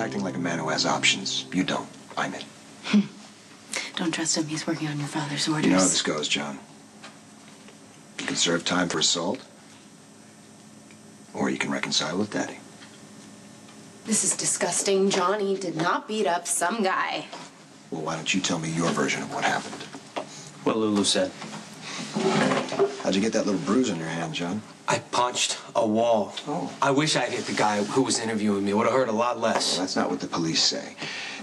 acting like a man who has options. You don't. I'm in. Don't trust him. He's working on your father's orders. You know how this goes, John. You can serve time for assault, or you can reconcile with Daddy. This is disgusting. Johnny did not beat up some guy. Well, why don't you tell me your version of what happened? What Lulu said. How'd you get that little bruise on your hand, John? I punched a wall. Oh. I wish I'd hit the guy who was interviewing me. It would have hurt a lot less. Well, that's not what the police say.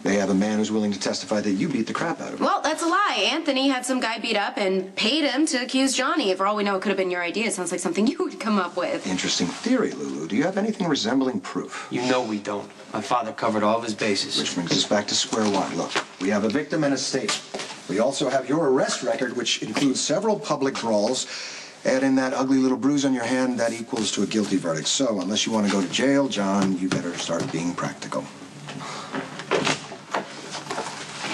They have a man who's willing to testify that you beat the crap out of him. Well, that's a lie. Anthony had some guy beat up and paid him to accuse Johnny. For all we know, it could have been your idea. It sounds like something you would come up with. Interesting theory, Lulu. Do you have anything resembling proof? You know we don't. My father covered all of his bases. Which brings us back to square one. Look, we have a victim and a statement. We also have your arrest record, which includes several public brawls. Add in that ugly little bruise on your hand, that equals to a guilty verdict. So, unless you want to go to jail, John, you better start being practical.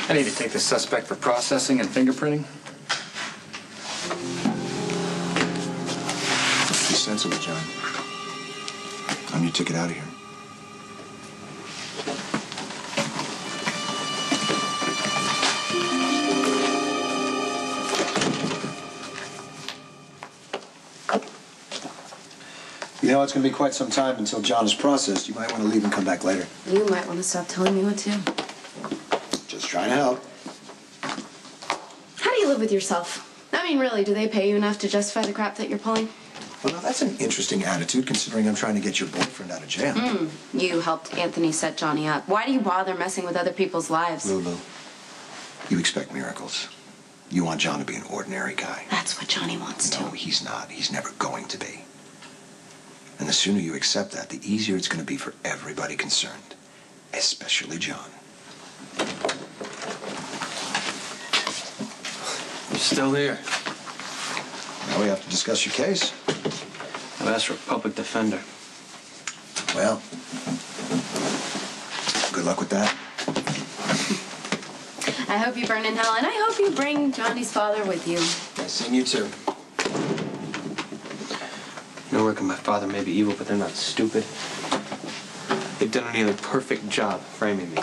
I need to take the suspect for processing and fingerprinting. Be sensible, John. I'm your ticket out of here. You know, it's going to be quite some time until John is processed. You might want to leave and come back later. You might want to stop telling me what to do. Just trying to help. How do you live with yourself? I mean, really, do they pay you enough to justify the crap that you're pulling? Well, now, that's an interesting attitude, considering I'm trying to get your boyfriend out of jail. You helped Anthony set Johnny up. Why do you bother messing with other people's lives? Lulu, you expect miracles. You want John to be an ordinary guy. That's what Johnny wants to. No, he's not. He's never going to be. And the sooner you accept that, the easier it's going to be for everybody concerned, especially John. You're still here. Now we have to discuss your case. I've asked for a public defender. Well, good luck with that. I hope you burn in hell, and I hope you bring Johnny's father with you. Nice seeing you too. You know, Rick and my father may be evil, but they're not stupid. They've done a nearly perfect job framing me.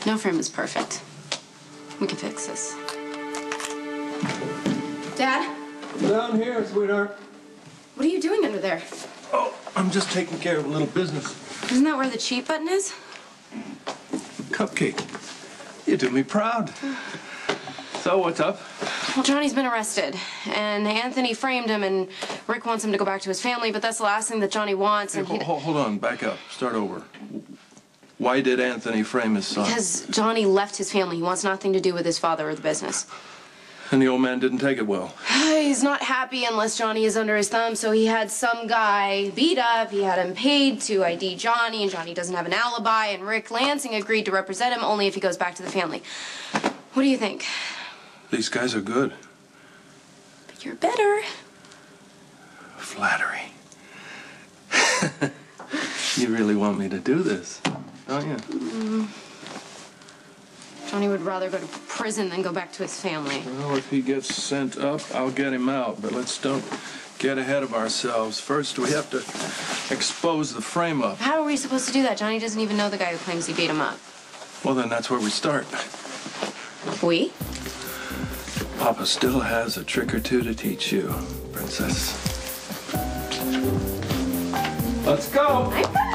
No frame is perfect. We can fix this. Dad? Down here, sweetheart. What are you doing under there? Oh, I'm just taking care of a little business. Isn't that where the cheat button is? Cupcake. You do me proud. So, what's up? Well, Johnny's been arrested, and Anthony framed him, and Rick wants him to go back to his family, but that's the last thing that Johnny wants, and Hold on, back up. Start over. Why did Anthony frame his son? Because Johnny left his family. He wants nothing to do with his father or the business. And the old man didn't take it well. He's not happy unless Johnny is under his thumb, so he had some guy beat up. He had him paid to ID Johnny, and Johnny doesn't have an alibi, and Rick Lansing agreed to represent him only if he goes back to the family. What do you think? These guys are good. But you're better. Flattery. You really want me to do this, don't you? Johnny would rather go to prison than go back to his family. Well, if he gets sent up, I'll get him out. But let's don't get ahead of ourselves. First, we have to expose the frame-up. How are we supposed to do that? Johnny doesn't even know the guy who claims he beat him up. Well, then that's where we start. We? Papa still has a trick or two to teach you, Princess. Let's go! I'm